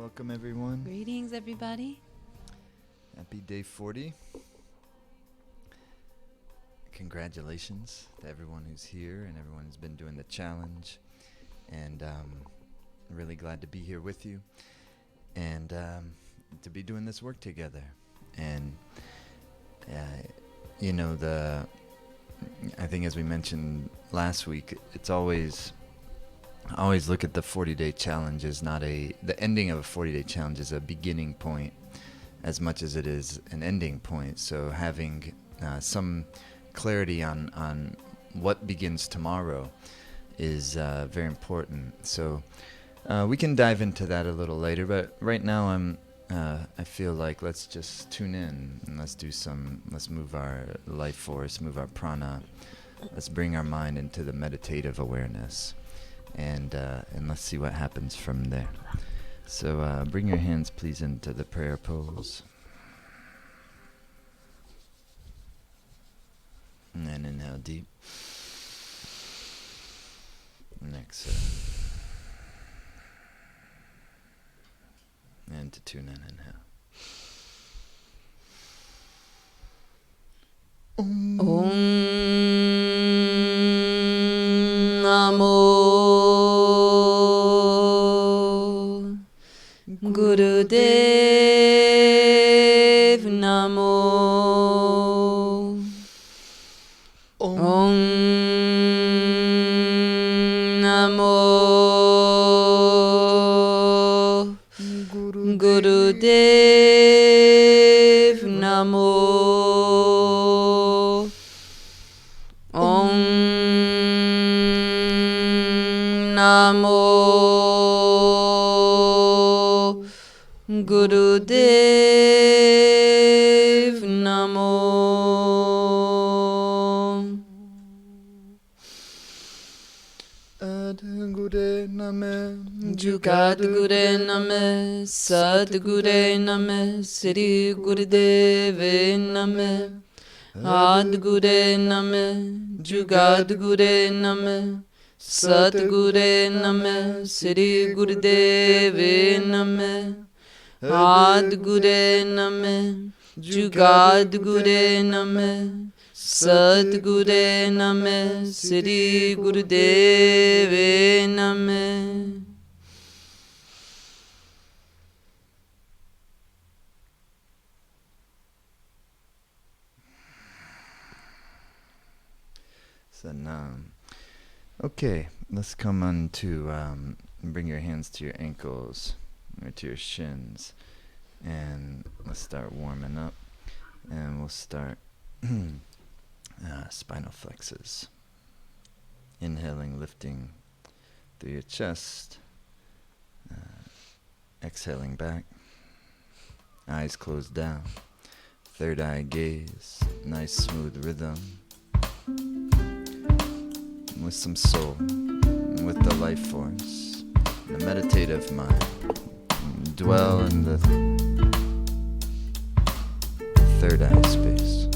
Welcome, everyone. Greetings, everybody. Happy day 40. Congratulations to everyone who's here and everyone who's been doing the challenge. And really glad to be here with you and to be doing this work together. And, I think as we mentioned last week, it's always look at the 40-day challenge as the ending of a 40-day challenge is a beginning point as much as it is an ending point. So having some clarity on what begins tomorrow is very important. So we can dive into that a little later, but right now I feel like let's just tune in and let's move our life force, move our prana, let's bring our mind into the meditative awareness. And let's see what happens from there. So bring your hands, please, into the prayer pose. And then inhale deep. And exhale. And to tune in, inhale. Om Namo Gurudev Namo Om Namo Gurudev Namo Om Namo Gurudev Namo Adgure Name Jugadgure Name Sadgure Name Sri Gurudeve Name Adgure Name Jugadgure Name Satgure Name Sri Gurudeve Name Adgure Name Jugadgure Name Satgure Name Sri Gurudeve Name. Sanam. Okay, let's come on to bring your hands to your ankles or to your shins, and let's start warming up. And we'll start spinal flexes. Inhaling, lifting through your chest. Exhaling back. Eyes closed down. Third eye gaze. Nice smooth rhythm. With some soul, with the life force, the meditative mind. Dwell in the third eye space.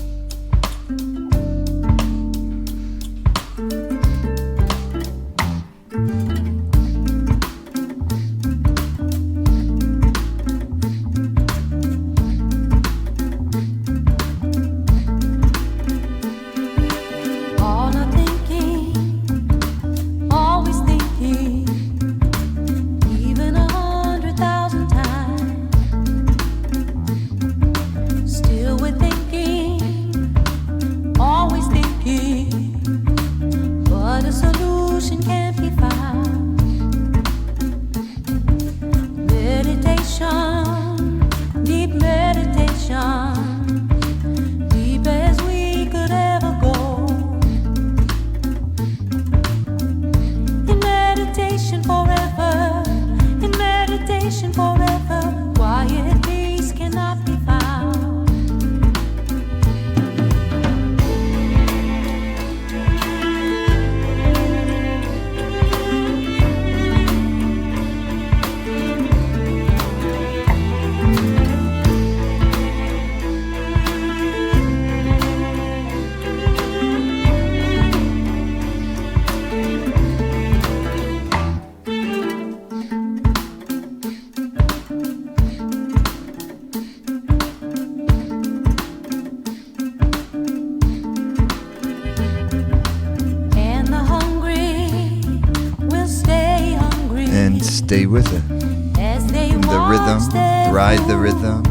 stay with it. The rhythm, ride the rhythm,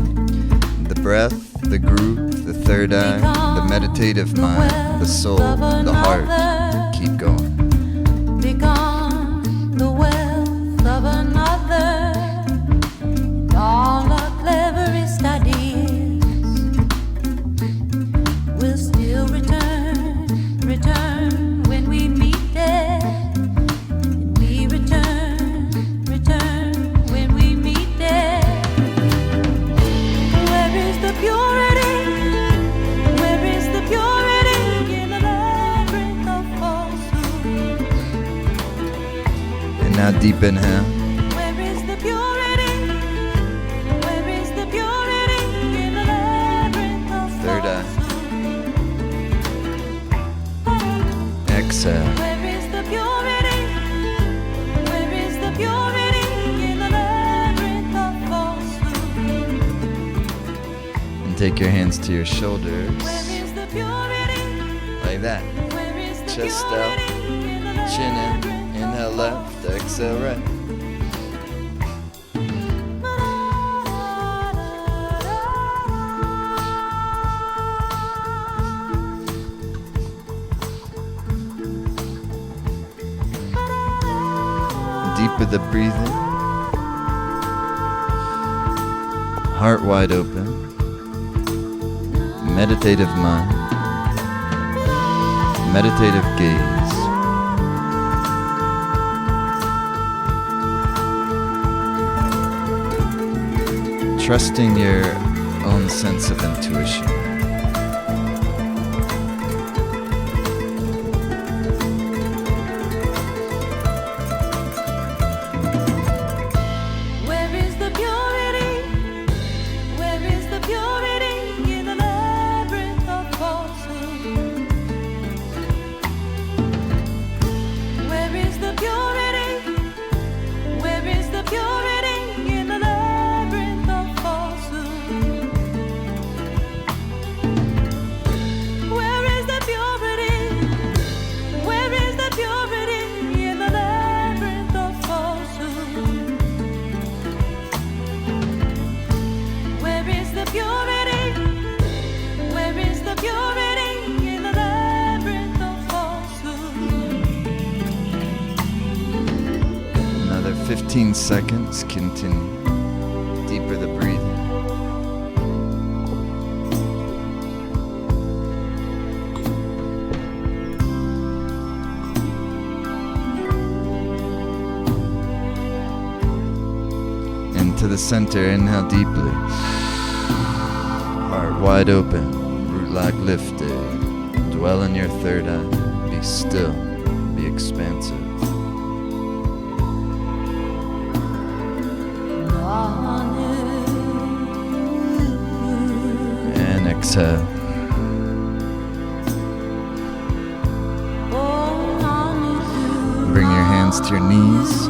the breath, the groove, the third eye, the meditative mind, the soul, the heart. Keep going. Become the wealth of another, and all our cleverest ideas will still return when we meet there. And we return when we meet there. Where is the purity? Where is the purity in the labyrinth of falsehood? And now deep inhale. Where is the purity? Where is the purity in the labyrinth of Third eye. falsehood? Exhale. Where is the purity? Where is the purity in the labyrinth of falsehood? And take your hands to your shoulders. Where is the purity? Like that. Where is the Chest purity out. in the Chin in. labyrinth of Inhale left. Exhale right. Deeper the breathing. Heart wide open. Meditative mind. Meditative gaze. Trusting your own sense of intuition. Where is the purity? Where is the purity in the labyrinth of falsehood? Where is the purity? Where is the purity in the labyrinth of falsehood? Where is the purity? Where is the purity in the labyrinth of falsehood? Where is the purity? Where is the purity in the labyrinth of falsehood? Another 15 seconds. Continue. Deeper the breathing. Into the center. Inhale deeply. Heart wide open. Root lock lifted. Dwell in your third eye. Be still. Be expansive. And exhale. Bring your hands to your knees.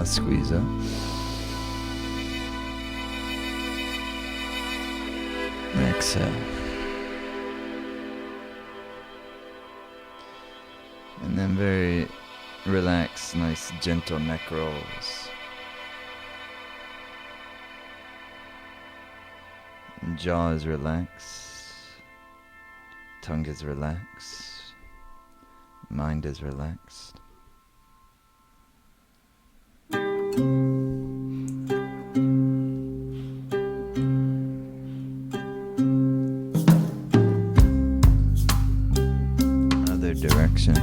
Squeeze up. Exhale. And then very relaxed, nice, gentle neck rolls. And jaw is relaxed. tongue is relaxed. Mind is relaxed. Other direction.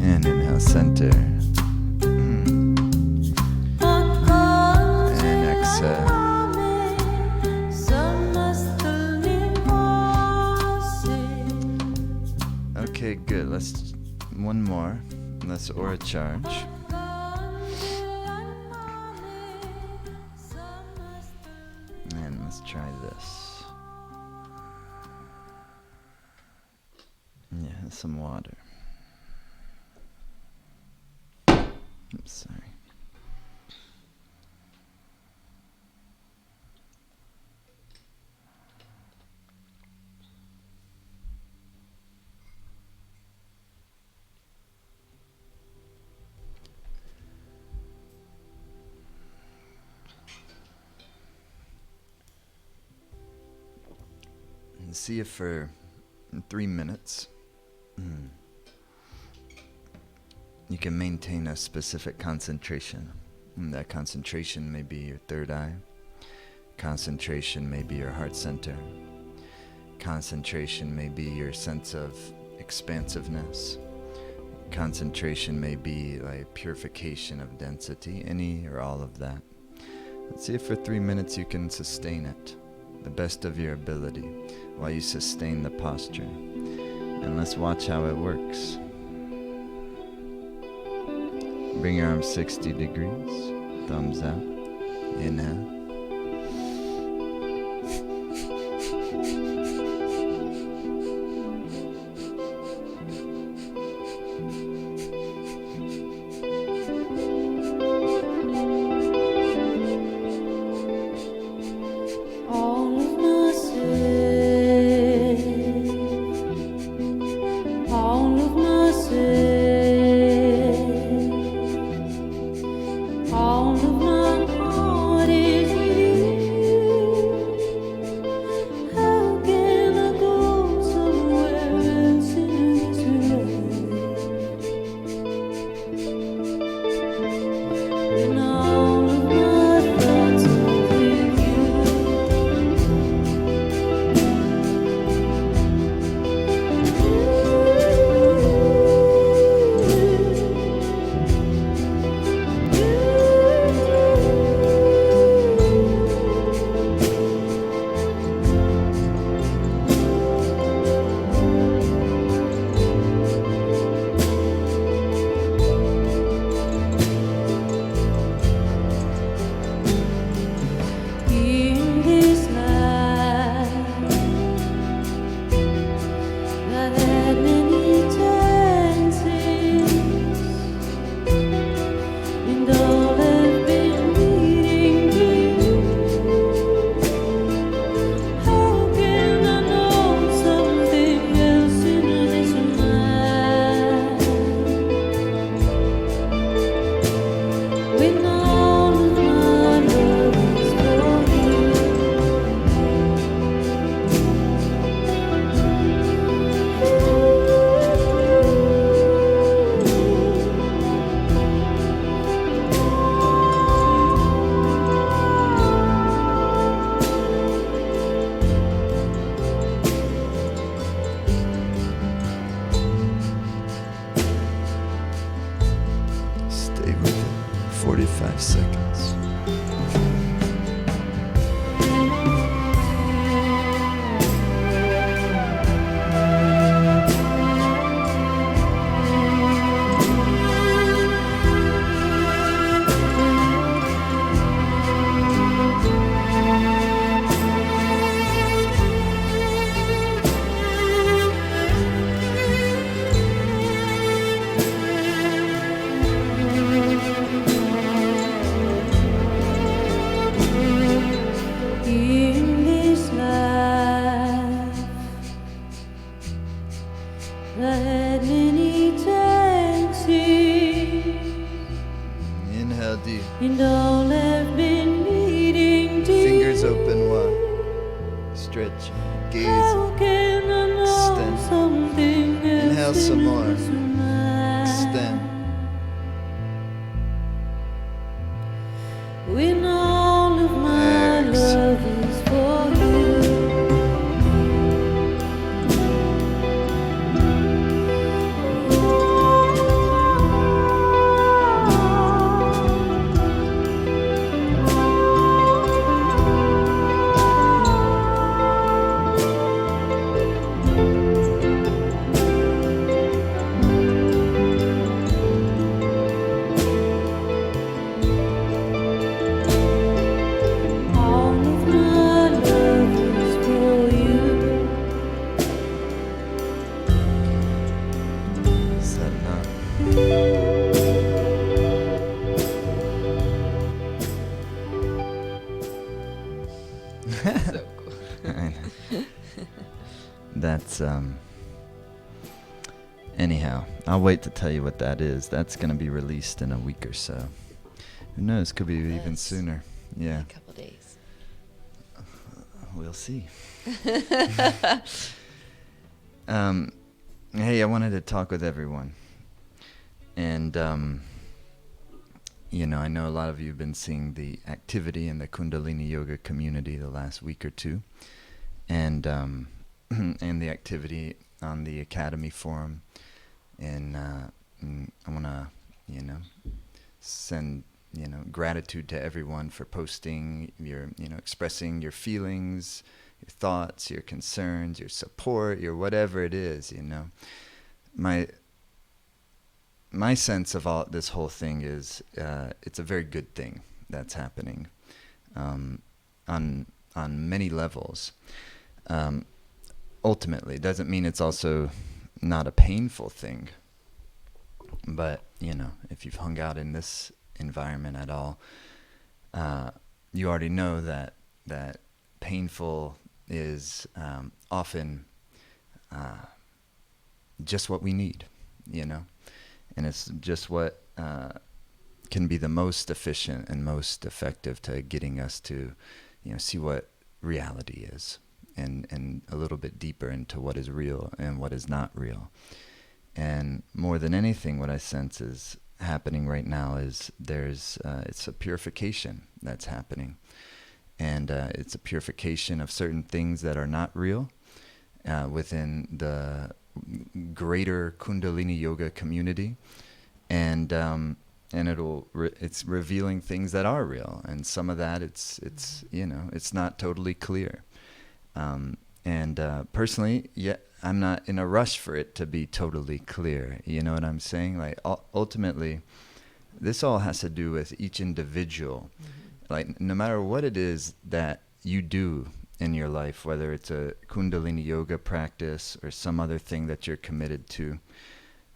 And inhale, center. And exhale. Okay, good. Let's one more. Let's aura charge. And let's try this. Yeah, some water. Oops, sorry. And see if for 3 minutes you can maintain a specific concentration. And that concentration may be your third eye. Concentration may be your heart center. Concentration may be your sense of expansiveness. Concentration may be like purification of density, any or all of that. Let's see if for 3 minutes you can sustain it, the best of your ability, while you sustain the posture. And let's watch how it works. Bring your arms 60 degrees, thumbs out, inhale. All of my heart is stretch, gaze, How can I know extend. something Inhale else some more. is mine? Extend. When all of my Exhale. love is for you. All of my love is for you. Setting up. So cool. I know. That's anyhow, I'll wait to tell you what that is. That's gonna be released in a week or so. Who knows? Could be even Yes. sooner. Yeah, A couple days. we'll see. Hey, I wanted to talk with everyone. And I know a lot of you have been seeing the activity in the Kundalini Yoga community the last week or two. And and the activity on the Academy Forum. And I want to, send, gratitude to everyone for posting your, expressing your feelings, your thoughts, your concerns, your support, your whatever it is, My sense of all this whole thing is it's a very good thing that's happening on many levels. Ultimately, it doesn't mean it's also not a painful thing. But, if you've hung out in this environment at all, you already know that painful is often just what we need, and it's just what can be the most efficient and most effective to getting us to, see what reality is, and a little bit deeper into what is real and what is not real. And more than anything, what I sense is happening right now is it's a purification that's happening, and it's a purification of certain things that are not real within the greater Kundalini Yoga community, and it's revealing things that are real, and some of that it's not totally clear. Personally, I'm not in a rush for it to be totally clear. You know what I'm saying? Like ultimately, this all has to do with each individual. Mm-hmm. Like no matter what it is that you do in your life, whether it's a Kundalini Yoga practice or some other thing that you're committed to,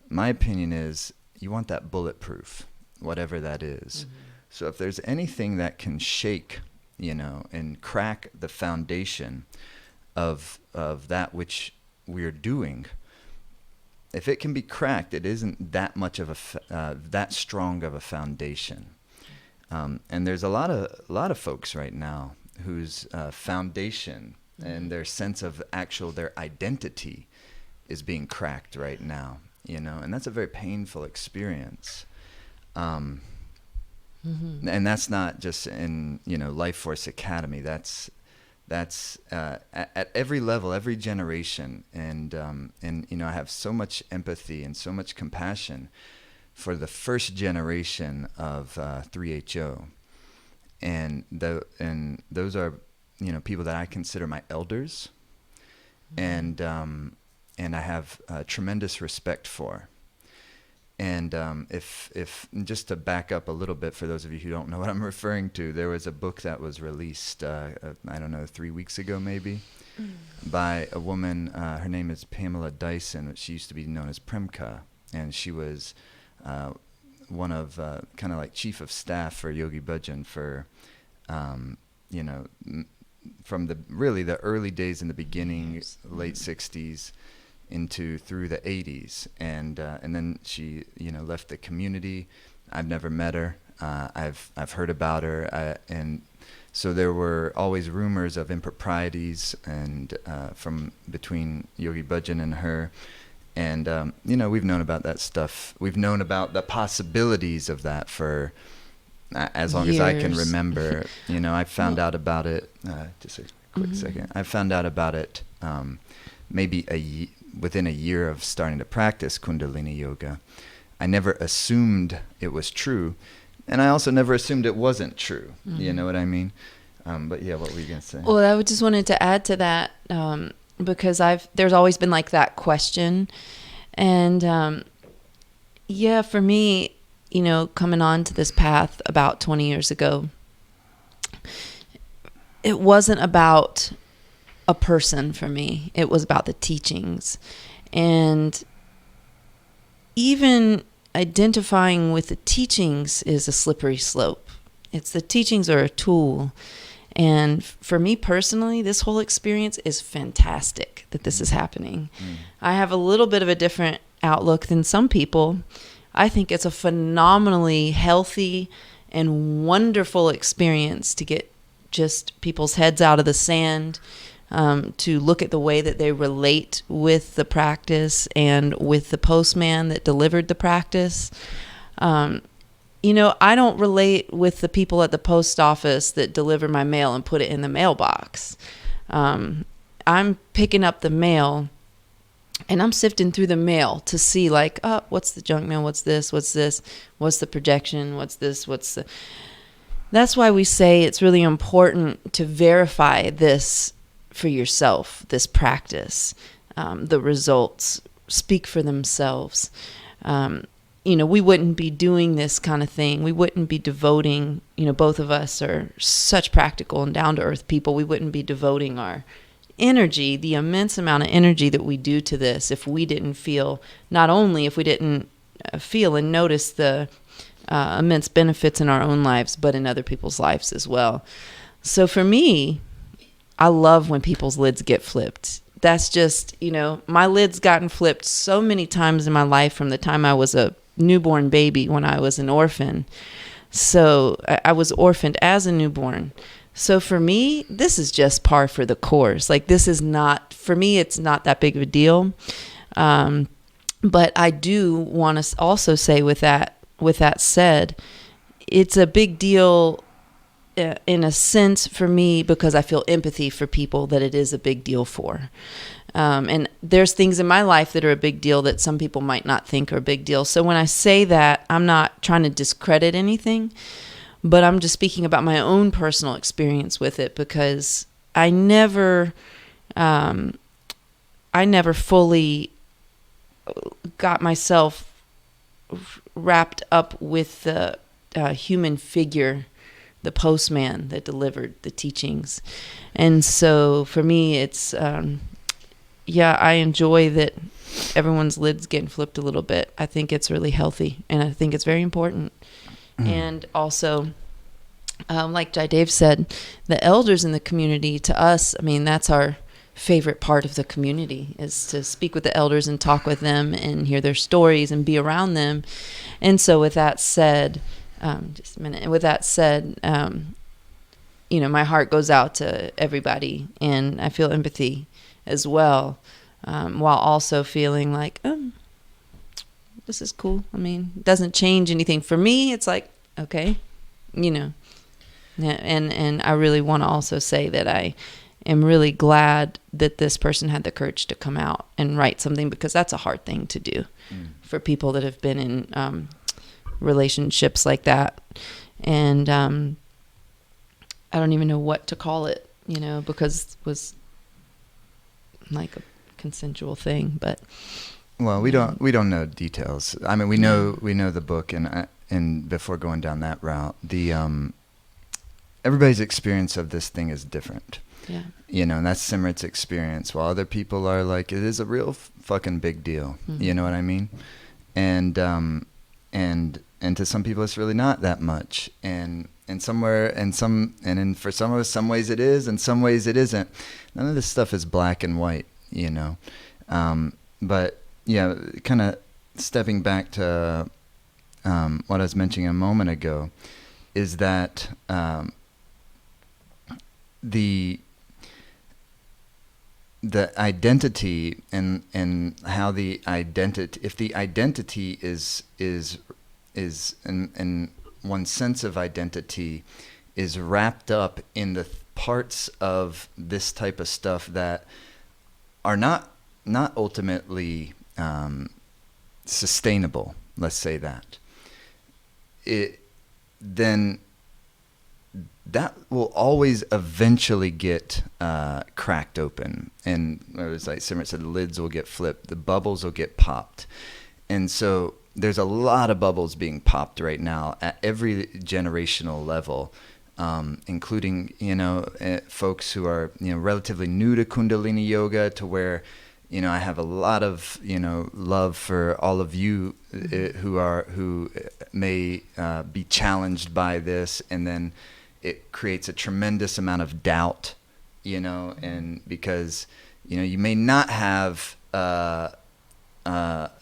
my opinion is you want that bulletproof, whatever that is. Mm-hmm. So if there's anything that can shake, and crack the foundation of that which we're doing, if it can be cracked, it isn't that much of that strong of a foundation. And there's a lot of folks right now whose foundation and their sense of their identity is being cracked right now, and that's a very painful experience. And that's not just in, Life Force Academy. That's at every level, every generation. And I have so much empathy and so much compassion for the first generation of 3HO. And those are, people that I consider my elders, and I have tremendous respect for. And if just to back up a little bit for those of you who don't know what I'm referring to, there was a book that was released, I don't know, 3 weeks ago maybe, by a woman. Her name is Pamela Dyson. She used to be known as Premka, and she was one of kind of like chief of staff for Yogi Bhajan for, from the early days in the beginning, late 60s. Through the 80s, and then she left the community. I've never met her. I've heard about her, and So there were always rumors of improprieties and from between Yogi Bhajan and her. And, we've known about that stuff. We've known about the possibilities of that for as long as I can Years. remember. I found out about it, just a quick second. I found out about it maybe within a year of starting to practice Kundalini Yoga. I never assumed it was true. And I also never assumed it wasn't true. You know what I mean? But yeah, what were you going to say? Well, I just wanted to add to that because there's always been like that question. And for me, coming on to this path about 20 years ago, it wasn't about a person for me. It was about the teachings. And even identifying with the teachings is a slippery slope. It's the teachings are a tool. And for me personally, this whole experience is fantastic that this is happening. I have a little bit of a different outlook than some people. I think it's a phenomenally healthy and wonderful experience to get just people's heads out of the sand, to look at the way that they relate with the practice and with the postman that delivered the practice. I don't relate with the people at the post office that deliver my mail and put it in the mailbox. I'm picking up the mail and I'm sifting through the mail to see like, what's the junk mail? What's this? What's the projection? What's this? That's why we say it's really important to verify this for yourself, this practice. The results speak for themselves. We wouldn't be doing this kind of thing. We wouldn't be devoting, both of us are such practical and down-to-earth people. We wouldn't be devoting our energy, the immense amount of energy that we do to this, if we didn't feel, not only if we didn't feel and notice the immense benefits in our own lives, but in other people's lives as well. So for me, I love when people's lids get flipped. That's just, my lid's gotten flipped so many times in my life from the time I was a newborn baby when I was an orphan. So I was orphaned as a newborn. So for me, this is just par for the course. Like this is not, for me, it's not that big of a deal. But I do want to also say with that said, it's a big deal in a sense for me because I feel empathy for people that it is a big deal for. And there's things in my life that are a big deal that some people might not think are a big deal. So when I say that, I'm not trying to discredit anything, but I'm just speaking about my own personal experience with it because I never fully got myself wrapped up with the human figure, the postman that delivered the teachings. And so for me, it's, I enjoy that everyone's lid's getting flipped a little bit. I think it's really healthy and I think it's very important. And also, like Jaidev said, the elders in the community, to us, I mean, that's our favorite part of the community, is to speak with the elders and talk with them and hear their stories and be around them. And so with that said, just a minute. And with that said, my heart goes out to everybody and I feel empathy as well, while also feeling like, this is cool. I mean, it doesn't change anything. For me, it's like, okay, and I really want to also say that I am really glad that this person had the courage to come out and write something, because that's a hard thing to do for people that have been in relationships like that. And I don't even know what to call it, because it was like a consensual thing, but well, we don't know details. I mean, we know the book, and before going down that route, the everybody's experience of this thing is different. Yeah. And that's Simrit's experience, while other people are like, it is a real fucking big deal. You know what I mean? And to some people it's really not that much. And for some of us, some ways it is, and some ways it isn't. None of this stuff is black and white, But yeah, kind of stepping back to what I was mentioning a moment ago, is that the identity and how the identity, if the identity is and one's sense of identity is wrapped up in the parts of this type of stuff that are not ultimately sustainable, let's say that, then that will always eventually get cracked open. And it was like Simran said, the lids will get flipped, the bubbles will get popped. And so there's a lot of bubbles being popped right now at every generational level, including, folks who are, relatively new to Kundalini Yoga, to where, I have a lot of, love for all of you who may be challenged by this, and then it creates a tremendous amount of doubt, and because, you may not have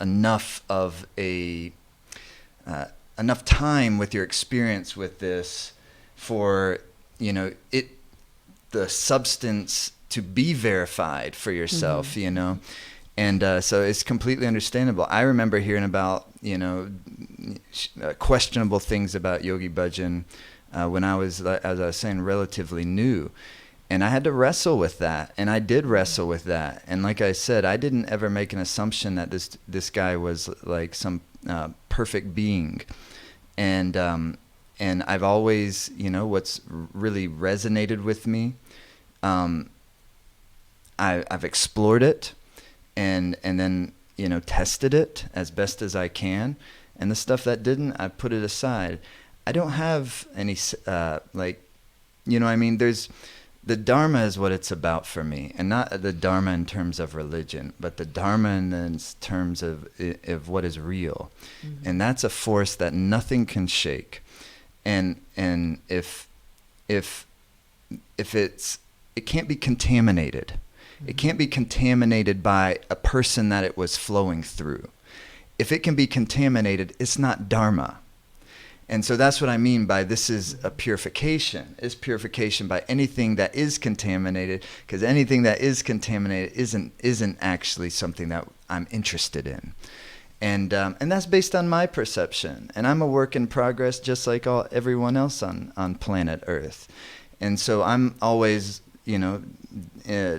enough of enough time with your experience with this for, the substance to be verified for yourself, and so it's completely understandable. I remember hearing about, questionable things about Yogi Bhajan when I was, as I was saying, relatively new. And I had to wrestle with that, and I did wrestle with that. And like I said, I didn't ever make an assumption that this guy was like some perfect being. And I've always, what's really resonated with me, I've explored it, and then tested it as best as I can. And the stuff that didn't, I put it aside. I don't have any there's. The Dharma is what it's about for me, and not the Dharma in terms of religion, but the Dharma in terms of what is real. Mm-hmm. And that's a force that nothing can shake. And if it can't be contaminated. Mm-hmm. It can't be contaminated by a person that it was flowing through. If it can be contaminated, it's not Dharma. And so that's what I mean by this is a purification. It's purification by anything that is contaminated, because anything that is contaminated isn't actually something that I'm interested in. And that's based on my perception. And I'm a work in progress, just like everyone else on planet Earth. And so I'm always,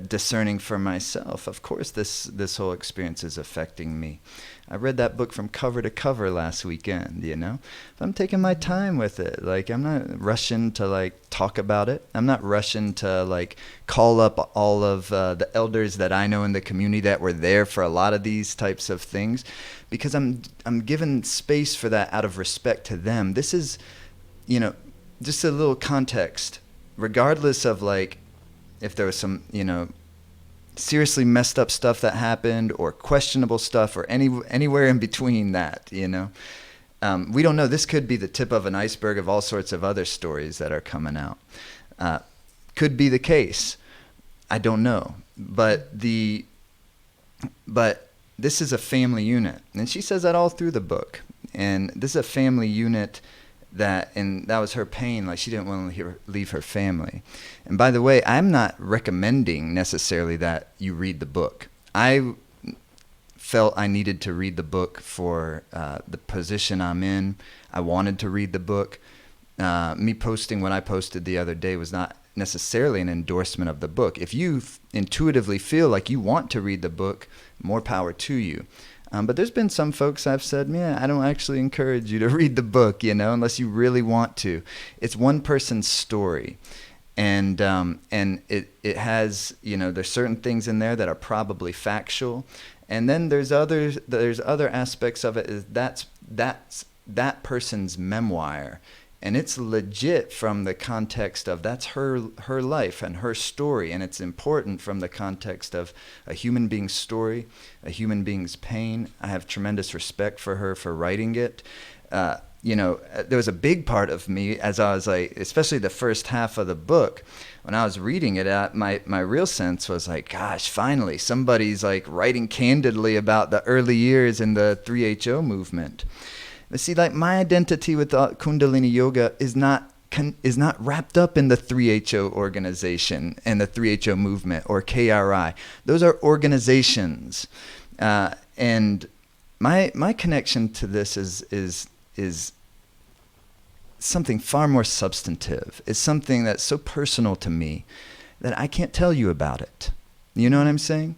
discerning for myself. Of course, this whole experience is affecting me. I read that book from cover to cover last weekend, But I'm taking my time with it. Like, I'm not rushing to, talk about it. I'm not rushing to, call up all of the elders that I know in the community that were there for a lot of these types of things, because I'm giving space for that out of respect to them. This is, just a little context. Regardless of, if there was some, seriously messed up stuff that happened, or questionable stuff, or anywhere in between that, we don't know. This could be the tip of an iceberg of all sorts of other stories that are coming out. Could be the case. I don't know. But this is a family unit. And she says that all through the book. And this is a family unit and that was her pain. Like, she didn't want to leave her family. And by the way, I'm not recommending necessarily that you read the book. I felt I needed to read the book for the position I'm in. I wanted to read the book. Me posting what I posted the other day was not necessarily an endorsement of the book. If you intuitively feel like you want to read the book, more power to you. But there's been some folks I've said, I don't actually encourage you to read the book, unless you really want to. It's one person's story. And it has, there's certain things in there that are probably factual. And then there's other aspects of it is that's that person's memoir. And it's legit from the context of that's her life and her story. And it's important from the context of a human being's story, a human being's pain. I have tremendous respect for her for writing it. There was a big part of me as I was especially the first half of the book, when I was reading it, my real sense was gosh, finally, somebody's writing candidly about the early years in the 3HO movement. But see, my identity with Kundalini Yoga is not is not wrapped up in the 3HO organization and the 3HO movement or KRI. Those are organizations, and my connection to this is something far more substantive. It's something that's so personal to me that I can't tell you about it. You know what I'm saying?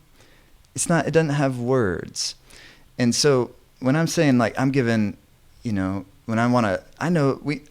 It doesn't have words. And so when I'm saying, like, I'm given, when I know we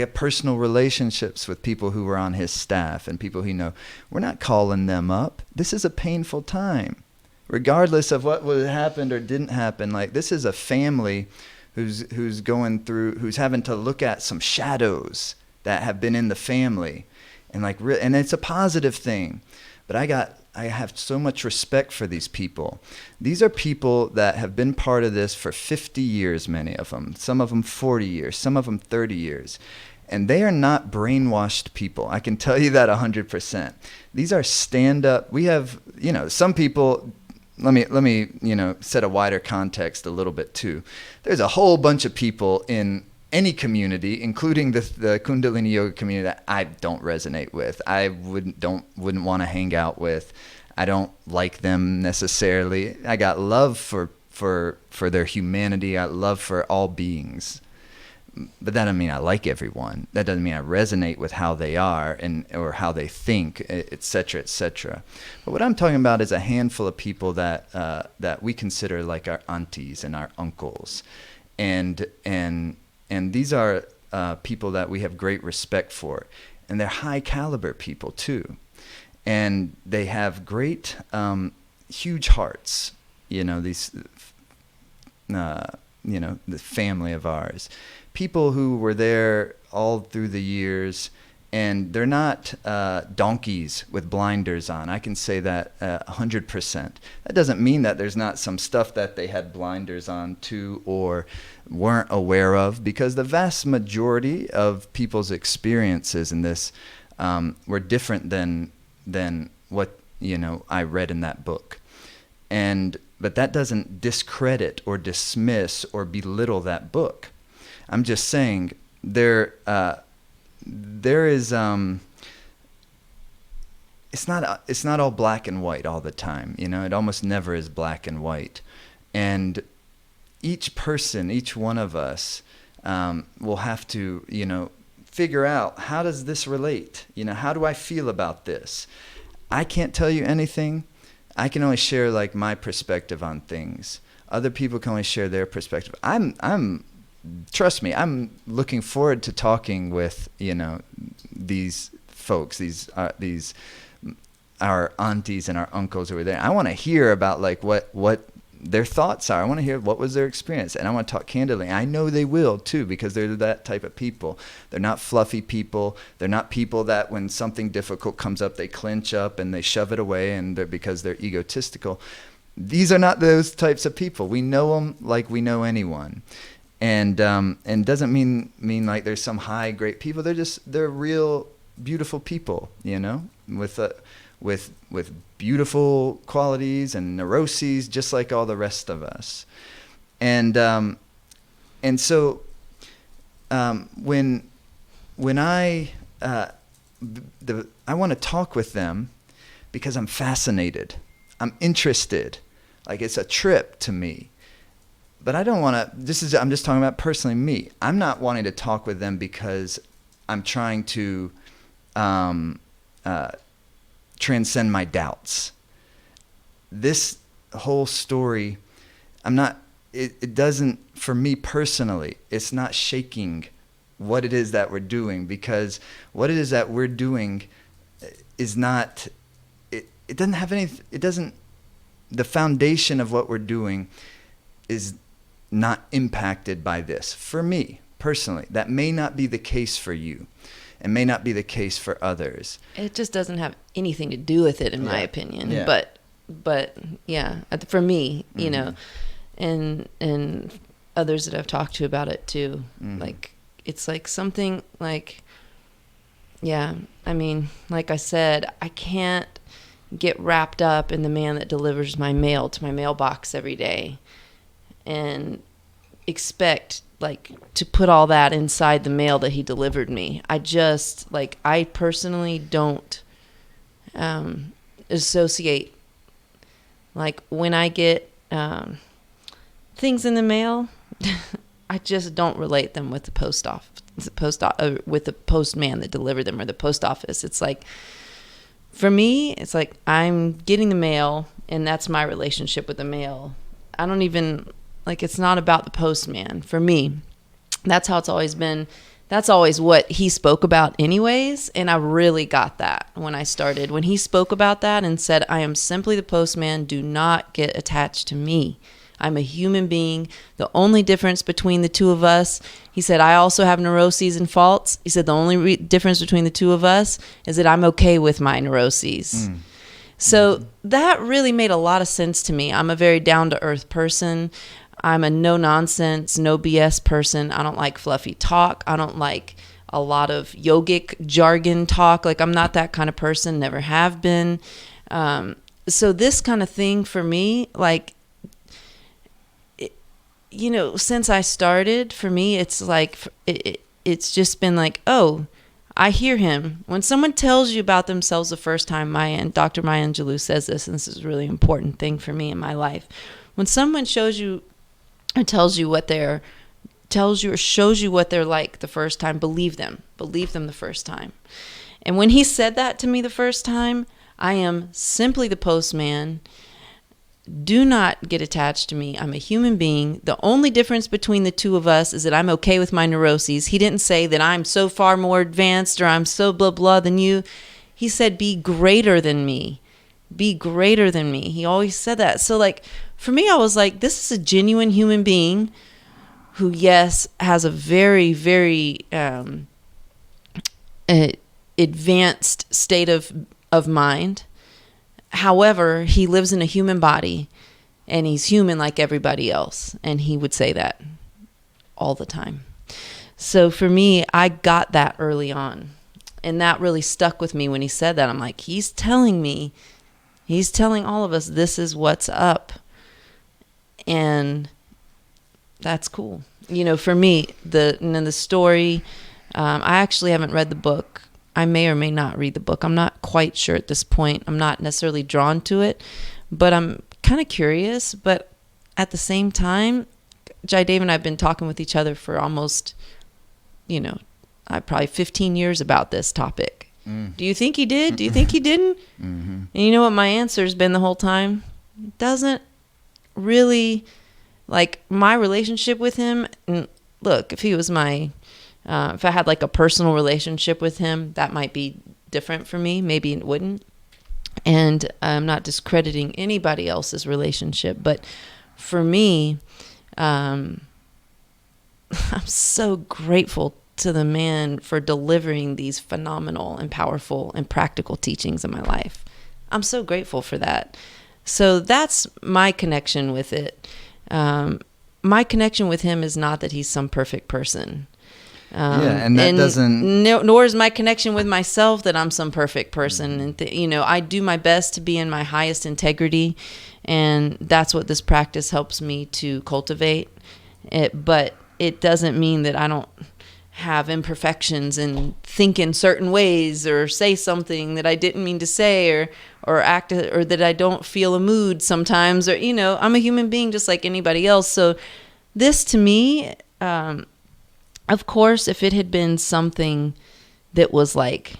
have personal relationships with people who were on his staff and people who know. We're not calling them up. This is a painful time. Regardless of what happened or didn't happen, like, this is a family who's going through, who's having to look at some shadows that have been in the family, and and it's a positive thing. But I have so much respect for these people. These are people that have been part of this for 50 years, many of them. Some of them 40 years, some of them 30 years. And they are not brainwashed people. I can tell you that 100%. These are stand-up. We have, some people, let me set a wider context a little bit too. There's a whole bunch of people in any community, including the Kundalini Yoga community, that I don't resonate with. I wouldn't want to hang out with. I don't like them necessarily. I got love for their humanity. I love for all beings. But that doesn't mean I like everyone. That doesn't mean I resonate with how they are or how they think, et cetera, et cetera. But what I'm talking about is a handful of people that we consider like our aunties and our uncles, and these are people that we have great respect for, and they're high caliber people too, and they have great, huge hearts. These, the family of ours, people who were there all through the years, and they're not donkeys with blinders on. I can say that 100%. That doesn't mean that there's not some stuff that they had blinders on to or weren't aware of, because the vast majority of people's experiences in this were different than what I read in that book. But that doesn't discredit or dismiss or belittle that book. I'm just saying there is it's not all black and white all the time. It almost never is black and white, and each person, each one of us, will have to figure out, how does this relate? How do I feel about this? I can't tell you anything. I can only share like my perspective on things. Other people can only share their perspective. Trust me, I'm looking forward to talking with these folks, these our aunties and our uncles who are there. I want to hear about like what their thoughts are. I want to hear what was their experience, and I want to talk candidly. I know they will too, because they're that type of people. They're not fluffy people. They're not people that when something difficult comes up, they clench up and they shove it away, and because they're egotistical. These are not those types of people. We know them like we know anyone. And doesn't mean like there's some high great people. They're real beautiful people, with beautiful qualities and neuroses, just like all the rest of us. And so when I want to talk with them because I'm fascinated, I'm interested, like it's a trip to me. But I don't want to, I'm just talking about personally me. I'm not wanting to talk with them because I'm trying to transcend my doubts. This whole story, it doesn't, for me personally, it's not shaking what it is that we're doing, because what it is that we're doing is not, it doesn't have any, the foundation of what we're doing is not impacted by this. For me, personally, that may not be the case for you, and may not be the case for others. It just doesn't have anything to do with it, in my opinion. Yeah. But yeah, for me, and others that I've talked to about it too, like it's like something like, I mean, like I said, I can't get wrapped up in the man that delivers my mail to my mailbox every day and expect like to put all that inside the mail that he delivered me. I personally don't associate, like when I get things in the mail, I just don't relate them with the with the postman that delivered them, or the post office. It's like, for me, it's like I'm getting the mail, and that's my relationship with the mail. I don't even, like, it's not about the postman for me. That's how it's always been. That's always what he spoke about anyways, and I really got that when I started. When he spoke about that and said, I am simply the postman, do not get attached to me. I'm a human being. The only difference between the two of us, he said, I also have neuroses and faults. He said, the only difference between the two of us is that I'm okay with my neuroses. So that really made a lot of sense to me. I'm a very down-to-earth person. I'm a no-nonsense, no BS person. I don't like fluffy talk. I don't like a lot of yogic jargon talk. Like, I'm not that kind of person, never have been. So this kind of thing for me, like, since I started, for me, it's like, it's just been like, oh, I hear him. When someone tells you about themselves the first time, Dr. Maya Angelou says this, and this is a really important thing for me in my life. When someone shows you or shows you what they're like the first time, believe them the first time. And when he said that to me the first time, I am simply the postman. Do not get attached to me. I'm a human being. The only difference between the two of us is that I'm okay with my neuroses. He didn't say that I'm so far more advanced or I'm so blah, blah than you. He said, be greater than me. Be greater than me. He always said that. So, like, for me, I was like, this is a genuine human being who, yes, has a very, very advanced state of mind. However, he lives in a human body, and he's human like everybody else. And he would say that all the time. So for me, I got that early on. And that really stuck with me when he said that. I'm like, he's telling all of us, this is what's up. And that's cool. For me, the story, I actually haven't read the book. I may or may not read the book. I'm not quite sure at this point. I'm not necessarily drawn to it, but I'm kind of curious. But at the same time, Jai Dave and I have been talking with each other for almost, probably 15 years about this topic. Do you think he did? Do you think he didn't? Mm-hmm. And you know what my answer has been the whole time? It doesn't really, like, my relationship with him. And look, if he was if I had like a personal relationship with him, that might be different for me. Maybe it wouldn't. And I'm not discrediting anybody else's relationship. But for me, I'm so grateful to the man for delivering these phenomenal and powerful and practical teachings in my life. I'm so grateful for that. So that's my connection with it. My connection with him is not that he's some perfect person. And that doesn't... nor is my connection with myself that I'm some perfect person. And, I do my best to be in my highest integrity. And that's what this practice helps me to cultivate. But it doesn't mean that I don't have imperfections and think in certain ways or say something that I didn't mean to say or act, or that I don't feel a mood sometimes. Or, I'm a human being just like anybody else. So this to me... of course, if it had been something that was like,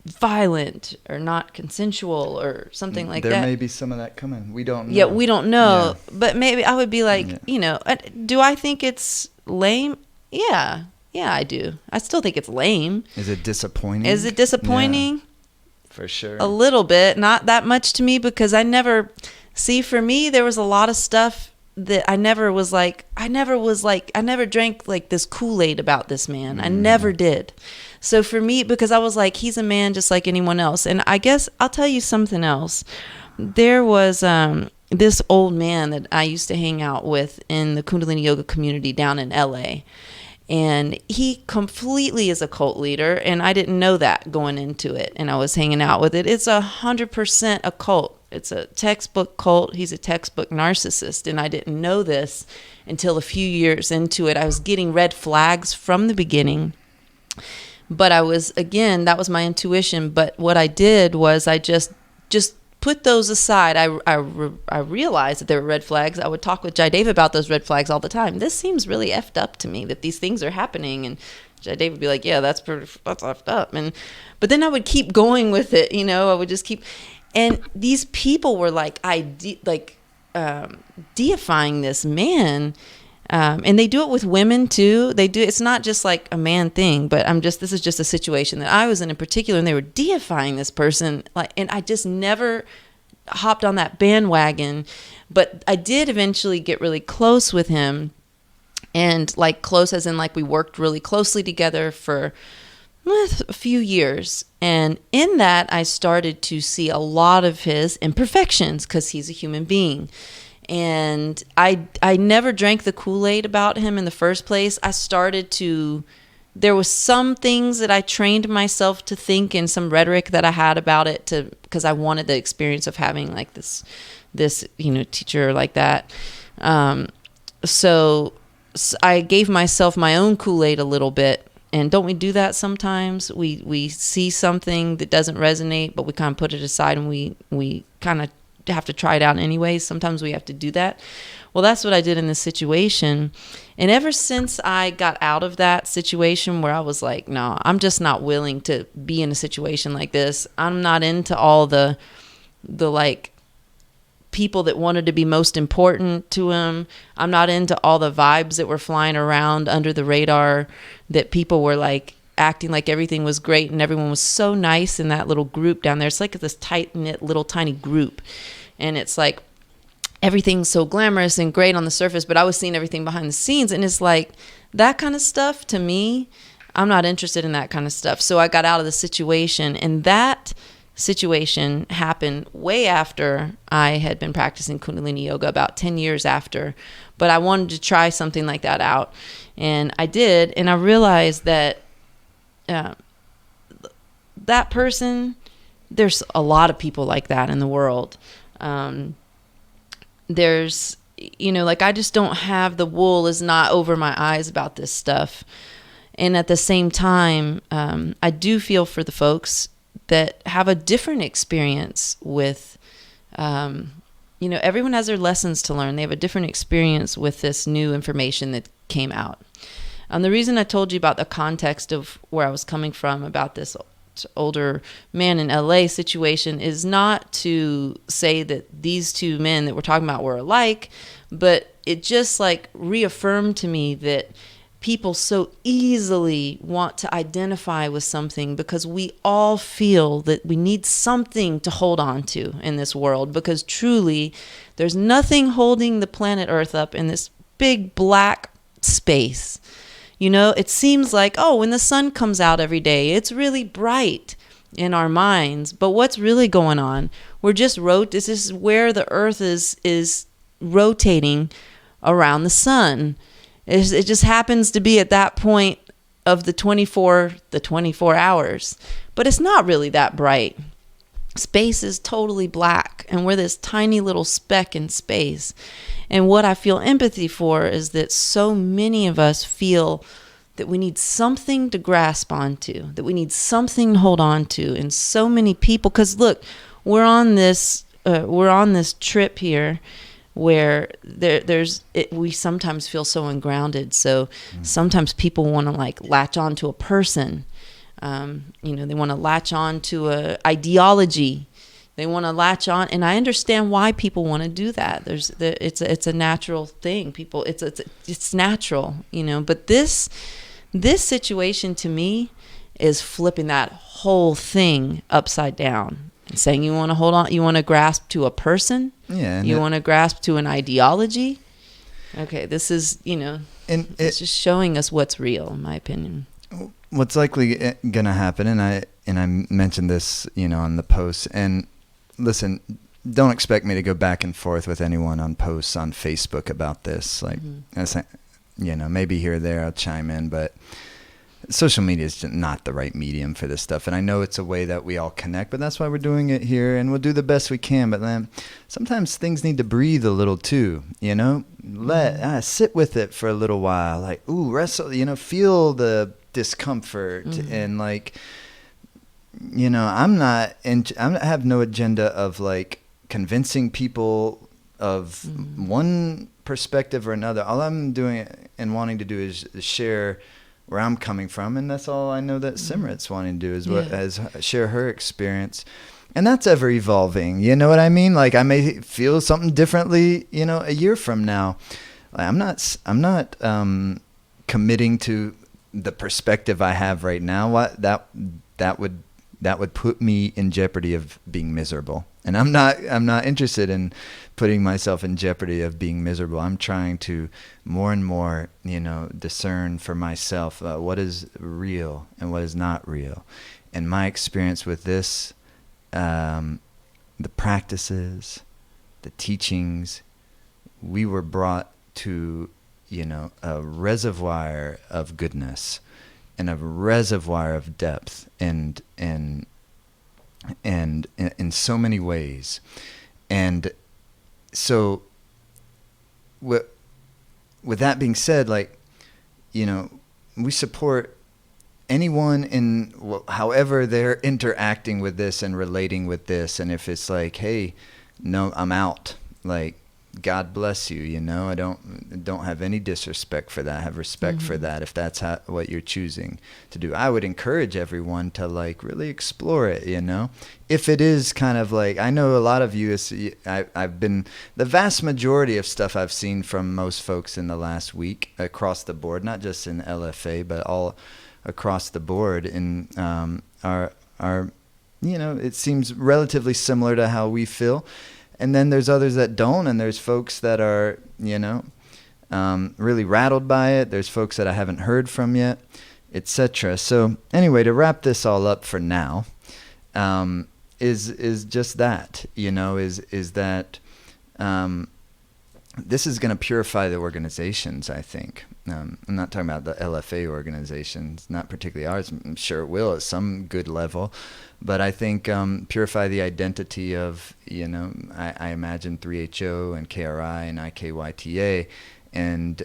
violent or not consensual or something like that. There may be some of that coming. We don't know. Yeah, we don't know. Yeah. But maybe I would be like, do I think it's lame? Yeah, I do. I still think it's lame. Is it disappointing? Yeah, for sure. A little bit. Not that much to me, because for me, there was a lot of stuff that I never drank like this Kool-Aid about this man. I never did. So for me, because I was like, he's a man just like anyone else. And I guess I'll tell you something else. There was this old man that I used to hang out with in the Kundalini Yoga community down in LA. And he completely is a cult leader. And I didn't know that going into it. And I was hanging out with it. It's 100% a cult. it's a textbook cult. He's a textbook narcissist, and I didn't know this until a few years into it. I was getting red flags from the beginning, but I was, again, that was my intuition. But what I did was I just put those aside. I realized that there were red flags. I would talk with Jai Dave about those red flags all the time. This seems really effed up to me that these things are happening. And Jai Dave would be like, yeah, that's effed up. But then I would keep going with it. I would just keep. And these people were like, deifying this man. And they do it with women too. It's not just like a man thing, but this is just a situation that I was in particular, and they were deifying this person. And I just never hopped on that bandwagon, but I did eventually get really close with him, and like close as in like we worked really closely together for a few years. And in that, I started to see a lot of his imperfections because he's a human being. And I never drank the Kool-Aid about him in the first place. There was some things that I trained myself to think, and some rhetoric that I had about it because I wanted the experience of having like this teacher like that. So I gave myself my own Kool-Aid a little bit. And don't we do that sometimes? We see something that doesn't resonate, but we kind of put it aside, and we kind of have to try it out anyways. Sometimes we have to do that. Well, that's what I did in this situation. And ever since I got out of that situation where I was like, no, I'm just not willing to be in a situation like this. I'm not into all the like people that wanted to be most important to him. I'm not into all the vibes that were flying around under the radar, that people were like acting like everything was great and everyone was so nice in that little group down there. It's like this tight-knit little tiny group, and it's like everything's so glamorous and great on the surface, but I was seeing everything behind the scenes, and it's like that kind of stuff to me, I'm not interested in that kind of stuff. So I got out of the situation, and that situation happened way after I had been practicing Kundalini yoga, about 10 years after. But I wanted to try something like that out, and I did, and I realized that that person, there's a lot of people like that in the world. There's, like I just don't have, the wool is not over my eyes about this stuff. And at the same time, I do feel for the folks that have a different experience with, everyone has their lessons to learn. They have a different experience with this new information that came out. The reason I told you about the context of where I was coming from about this older man in LA situation is not to say that these two men that we're talking about were alike, but it just like reaffirmed to me that people so easily want to identify with something because we all feel that we need something to hold on to in this world, because truly there's nothing holding the planet Earth up in this big black space. It seems like, when the sun comes out every day, it's really bright in our minds. But what's really going on? We're just this is where the Earth is rotating around the sun. It just happens to be at that point of the 24 hours. But it's not really that bright. Space is totally black, and we're this tiny little speck in space. And what I feel empathy for is that so many of us feel that we need something to grasp onto, that we need something to hold on to. And so many people, because look, we're on this trip here where we sometimes feel so ungrounded. So sometimes people want to like latch on to a person. They want to latch on to a ideology. They want to latch on, and I understand why people want to do that. It's a natural thing. People, it's natural, But this situation to me is flipping that whole thing upside down and saying you want to hold on, you want to grasp to a person, you want to grasp to an ideology. Okay, this is it's just showing us what's real, in my opinion. What's likely gonna happen, and I mentioned this, on the post. And listen, don't expect me to go back and forth with anyone on posts on Facebook about this. Like, maybe here or there I'll chime in, but social media is just not the right medium for this stuff. And I know it's a way that we all connect, but that's why we're doing it here, and we'll do the best we can. But then sometimes things need to breathe a little too, you know, sit with it for a little while, like, ooh, wrestle, you know, feel the discomfort and like, you know, I have no agenda of like convincing people of one perspective or another. All I'm doing and wanting to do is share where I'm coming from, and that's all I know that Simrit's wanting to do is share her experience, and that's ever evolving. You know what I mean? Like I may feel something differently, you know, a year from now. Like, I'm not committing to the perspective I have right now. That would put me in jeopardy of being miserable, and I'm not interested in putting myself in jeopardy of being miserable. I'm trying to more and more, you know, discern for myself what is real and what is not real. And my experience with this, the practices, the teachings, we were brought to, you know, a reservoir of goodness and a reservoir of depth and in so many ways. And so with that being said, like, you know, we support anyone in however they're interacting with this and relating with this. And if it's like, hey, no, I'm out, like, God bless you, you know, I don't have any disrespect for that. I have respect for that if that's what you're choosing to do. I would encourage everyone to like really explore it, you know, if it is kind of like, I know a lot of you, I've been, the vast majority of stuff I've seen from most folks in the last week across the board, not just in LFA, but all across the board in our, you know, it seems relatively similar to how we feel. And then there's others that don't, and there's folks that are, you know, really rattled by it. There's folks that I haven't heard from yet, etc. So anyway, to wrap this all up for now, is just that, you know, is that this is going to purify the organizations, I think. I'm not talking about the LFA organizations, not particularly ours. I'm sure it will at some good level. But I think purify the identity of, you know, I imagine 3HO and KRI and IKYTA, and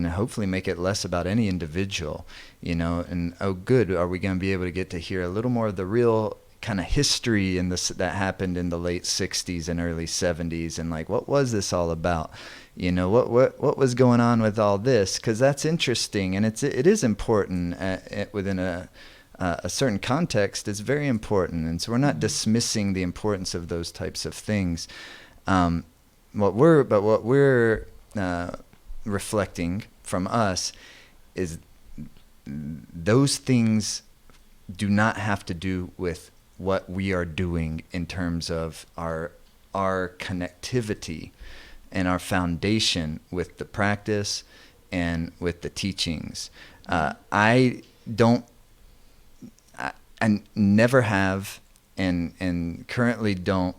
hopefully make it less about any individual, you know. And oh, good, are we going to be able to get to hear a little more of the real kind of history in this that happened in the late 60s and early 70s, and like, what was this all about? You know, what was going on with all this? Because that's interesting, and it is important within a certain context. Is very important, and so we're not dismissing the importance of those types of things. What we're reflecting from us is those things do not have to do with what we are doing in terms of our connectivity and our foundation with the practice and with the teachings. I never have and currently don't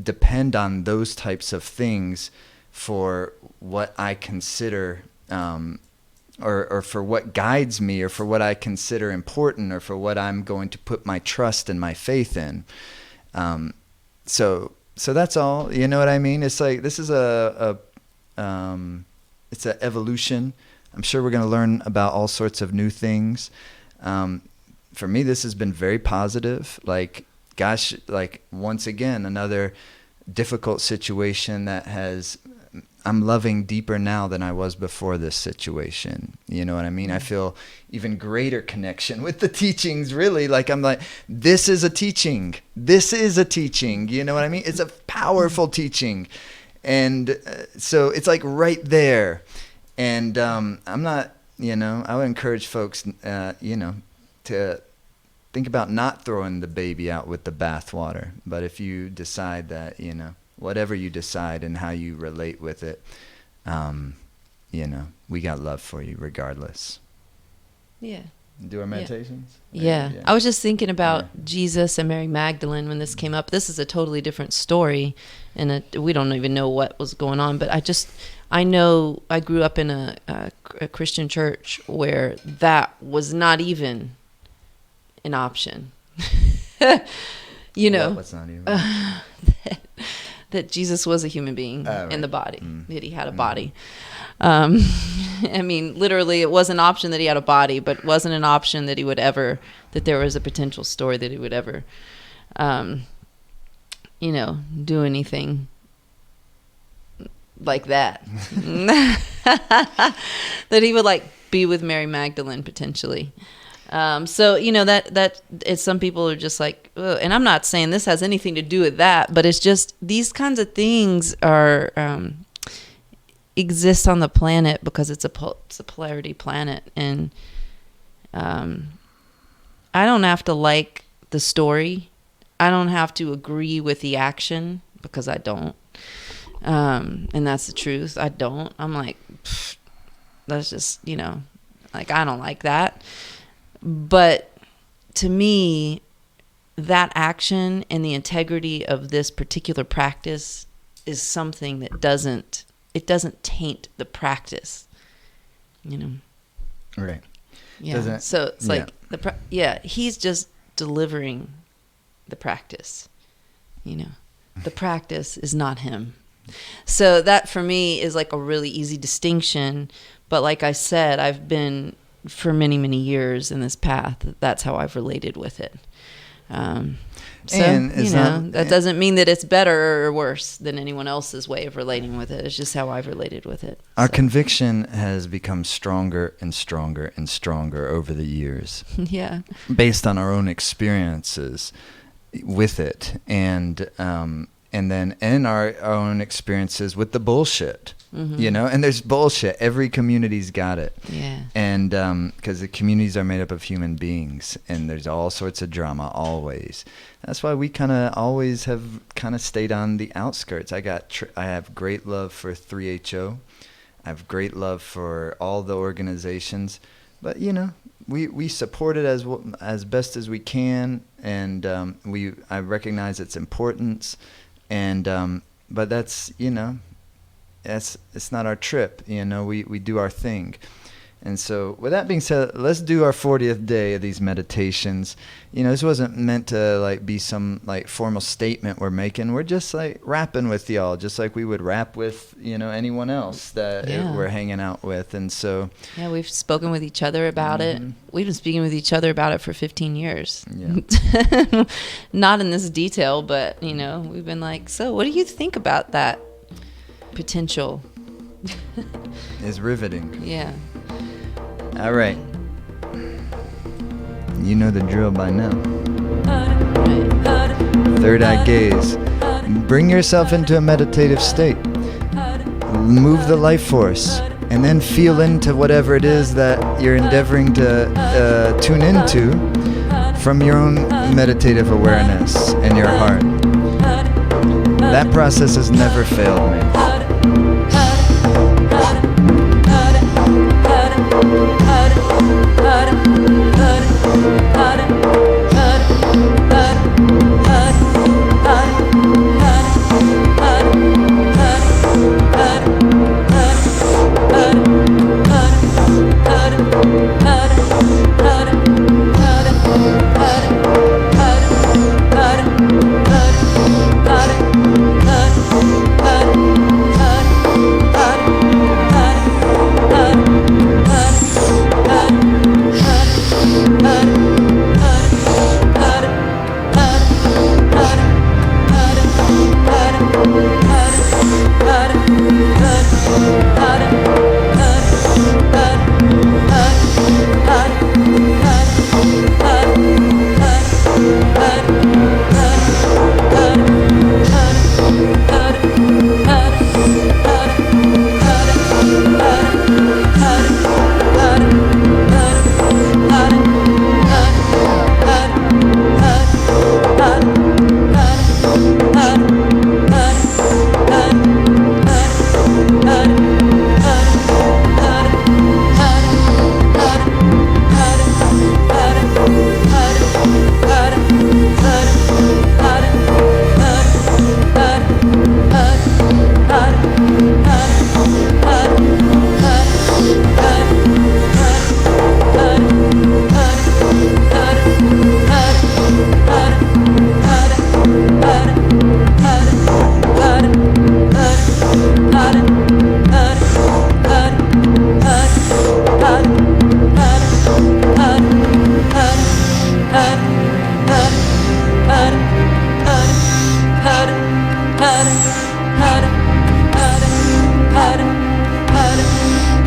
depend on those types of things for what I consider or for what guides me, or for what I consider important, or for what I'm going to put my trust and my faith in. So that's all. You know what I mean? It's like, this is it's an evolution. I'm sure we're going to learn about all sorts of new things. For me, this has been very positive. Like, gosh, like, once again, another difficult situation that I'm loving deeper now than I was before this situation. You know what I mean? I feel even greater connection with the teachings, really. Like, I'm like, this is a teaching. This is a teaching. You know what I mean? It's a powerful teaching. And so it's like right there. And I'm not, you know, I would encourage folks, you know, to think about not throwing the baby out with the bathwater. But if you decide that, you know, whatever you decide and how you relate with it, you know, we got love for you regardless. Yeah. Do our meditations? Yeah. I was just thinking about Jesus and Mary Magdalene when this came up. This is a totally different story, and we don't even know what was going on, but I know I grew up in a Christian church where that was not even an option. You know, What's not even? that Jesus was a human being Oh, in the right. body, that he had a body. I mean, literally, it was an option that he had a body, but wasn't an option that he would ever, that there was a potential story that he would ever, you know, do anything like that. That he would like be with Mary Magdalene potentially. So, you know, that it's, some people are just like, ugh. And I'm not saying this has anything to do with that, but it's just these kinds of things are, exist on the planet because it's a polarity planet. And, I don't have to like the story. I don't have to agree with the action because I don't. And that's the truth. I don't. I'm like, pfft, that's just, you know, like, I don't like that. But to me, that action and the integrity of this particular practice is something that doesn't taint the practice, you know? Right. Yeah. Doesn't- So it's yeah. like, he's just delivering the practice, you know? The practice is not him. So that for me is like a really easy distinction. But like I said, I've been for many, many years in this path. That's how I've related with it. So, And you it's know, not- that doesn't mean that it's better or worse than anyone else's way of relating with it. It's just how I've related with it. Our So, conviction has become stronger and stronger and stronger over the years, yeah. based on our own experiences with it, and then in our own experiences with the bullshit. Mhm. You know, and there's bullshit. Every community's got it. Yeah. And because the communities are made up of human beings, and there's all sorts of drama always. That's why we kind of always have kind of stayed on the outskirts. I have great love for 3HO. I have great love for all the organizations, but you know, we support it as best as we can, and I recognize its importance, and but that's, you know, it's not our trip, you know. We do our thing. And so with that being said, let's do our 40th day of these meditations. You know, this wasn't meant to like be some like formal statement we're making. We're just like rapping with y'all, just like we would rap with, you know, anyone else that Yeah. we're hanging out with. And so Yeah, we've spoken with each other about it. Mhm. We've been speaking with each other about it for 15 years. Yeah. Not in this detail, but, you know, we've been like, so what do you think about that potential? it's riveting. Yeah. All right. You know the drill by now. Third eye gaze. Bring yourself into a meditative state. Move the life force, and then feel into whatever it is that you're endeavoring to tune into from your own meditative awareness and your heart. That process has never failed me.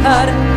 Hare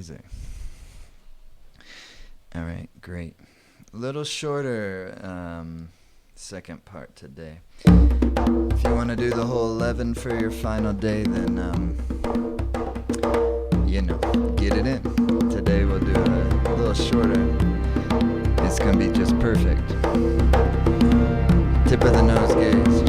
Amazing. All right, great. A little shorter second part today. If you want to do the whole 11 for your final day, then, get it in. Today we'll do a little shorter. It's going to be just perfect. Tip of the nose gaze.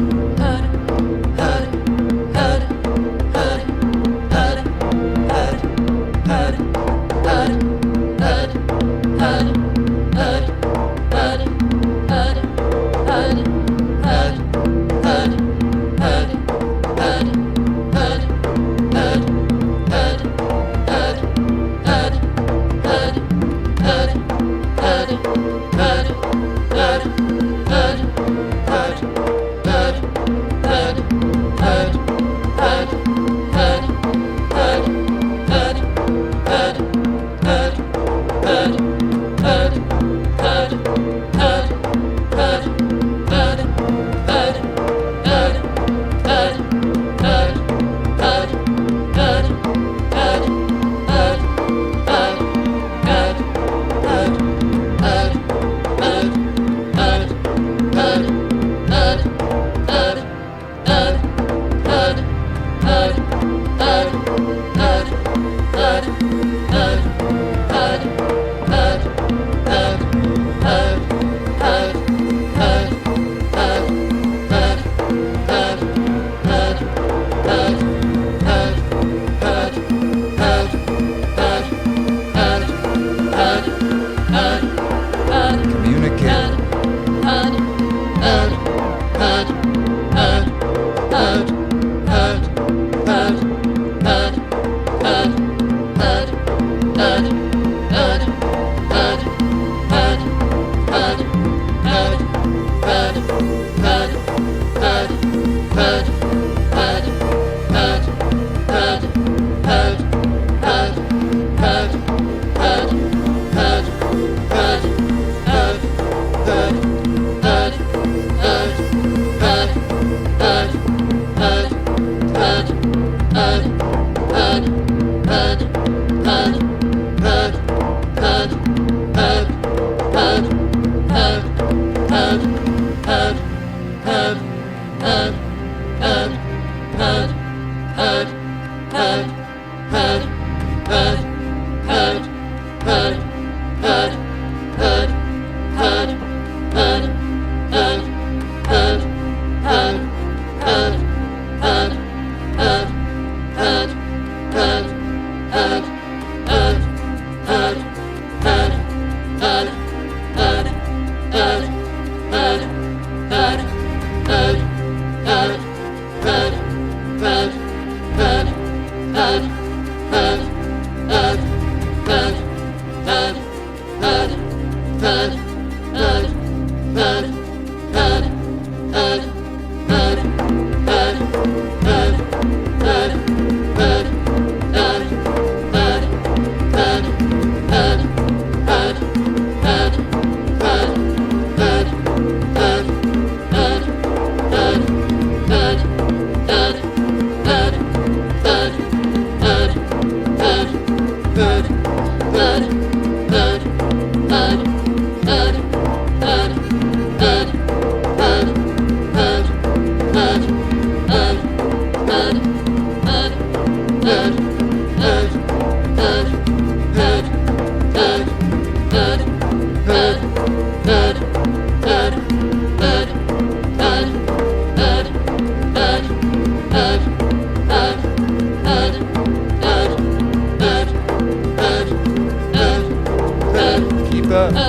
Keep up. Keep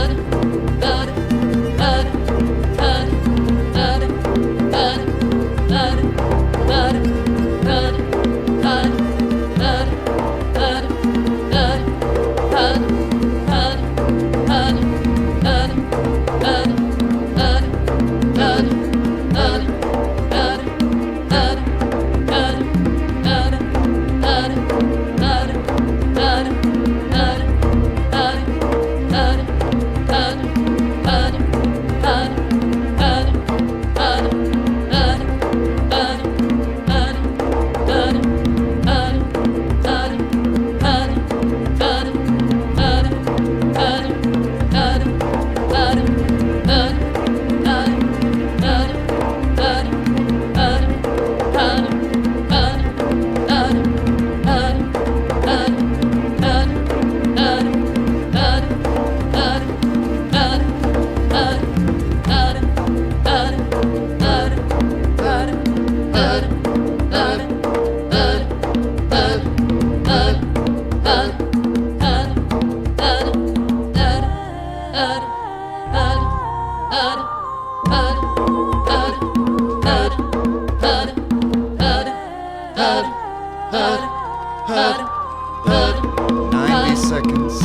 90 seconds.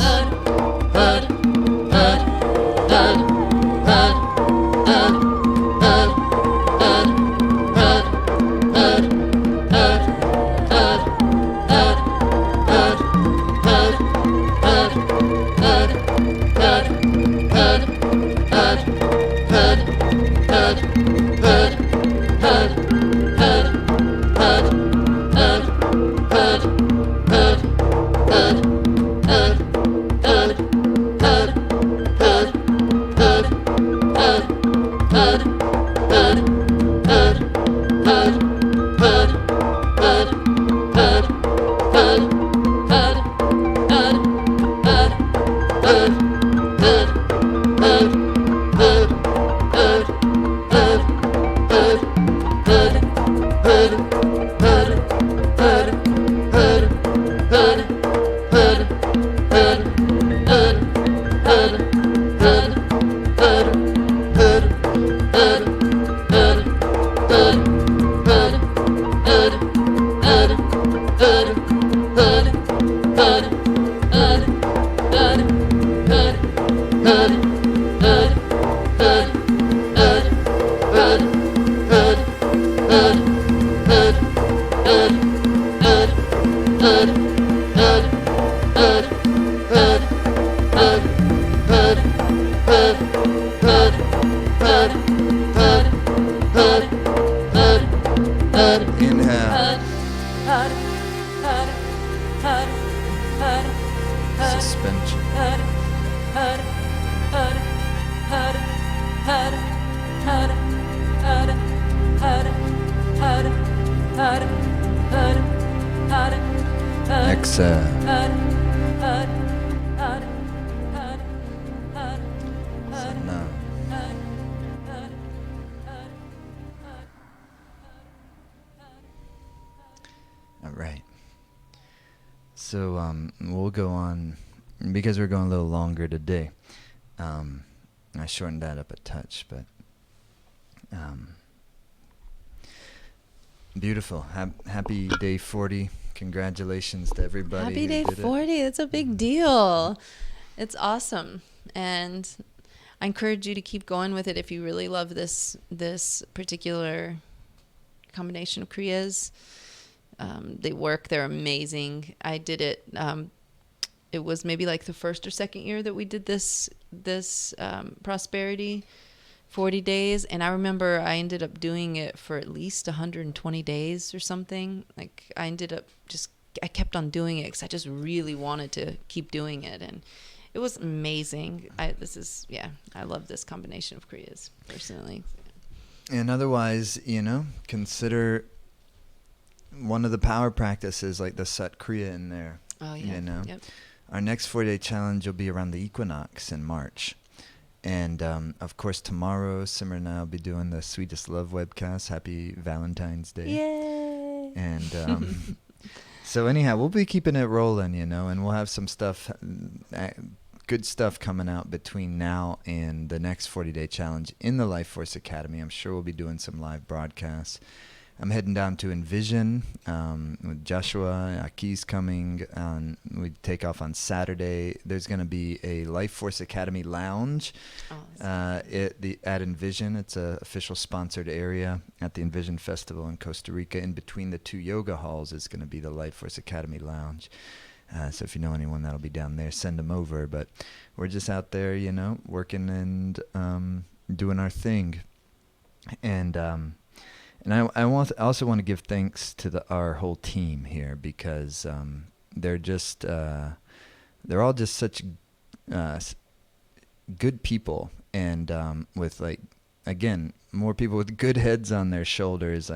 Inhale. Suspension. Exhale. So now. All right. So we'll go on because we're going a little longer today. I shortened that up a touch, but beautiful. Happy day 40. Congratulations to everybody. Happy who day did it. 40. That's a big deal. It's awesome. And I encourage you to keep going with it if you really love this particular combination of Kriyas. They work. They're amazing. I did it. It was maybe like the first or second year that we did this prosperity 40 days. And I remember I ended up doing it for at least 120 days or something. Like I kept on doing it because I just really wanted to keep doing it. And it was amazing. I love this combination of Kriyas personally. And otherwise, consider one of the power practices like the Sat Kriya in there. Oh, yeah. Yep. Our next 40-day challenge will be around the equinox in March. And, of course, tomorrow, Simran and I will be doing the Sweetest Love webcast. Happy Valentine's Day. Yay! And so anyhow, we'll be keeping it rolling, and we'll have some stuff, good stuff coming out between now and the next 40-day challenge in the Life Force Academy. I'm sure we'll be doing some live broadcasts. I'm heading down to Envision with Joshua. Aki's coming. We take off on Saturday. There's going to be a Life Force Academy lounge at Envision. It's an official sponsored area at the Envision Festival in Costa Rica. In between the two yoga halls is going to be the Life Force Academy lounge. So if you know anyone that'll be down there, send them over. But we're just out there, working and doing our thing. And I also want to give thanks to our whole team here because they're all just such good people, and with more people with good heads on their shoulders.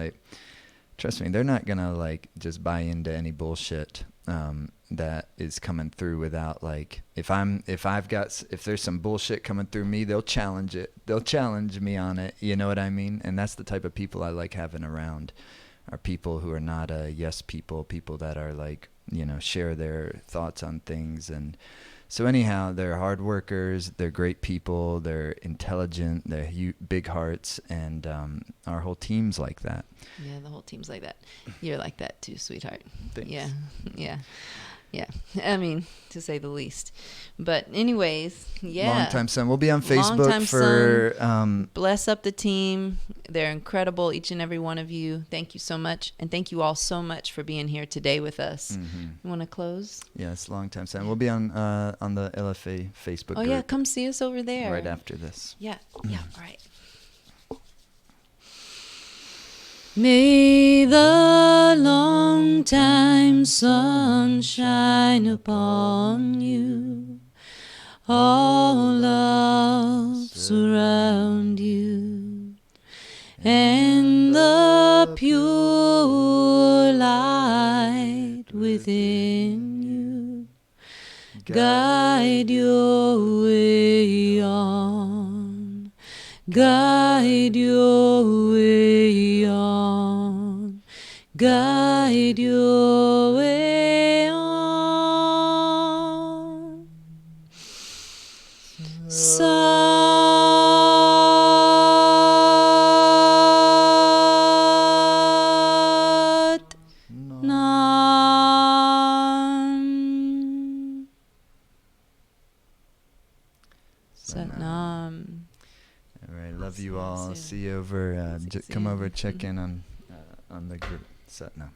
Trust me, they're not gonna just buy into any bullshit that is coming through without if there's some bullshit coming through me, they'll challenge it. They'll challenge me on it. You know what I mean? And that's the type of people I like having around, are people who are not yes people that are share their thoughts on things. And So anyhow, they're hard workers. They're great people. They're intelligent. They're big hearts, and our whole team's like that. Yeah, the whole team's like that. You're like that too, sweetheart. Thanks. Yeah, yeah, yeah. I mean, to say the least. But anyways, yeah. Longtime son. We'll be on Facebook Longtime for. Bless up the team. They're incredible, each and every one of you. Thank you so much. And thank you all so much for being here today with us. You want to close? Yes, longtime son. We'll be on the LFA Facebook Oh, group yeah, come see us over there. right after this. Yeah, yeah, all right. May the long time sun shine upon you, all love surround you, and the pure light within you guide your way on, guide your way on, guide your way on. Sat Nam. Sat Nam. All right, love See you you all. soon. See you over. See you Come over, soon. check in on the group. Satnam.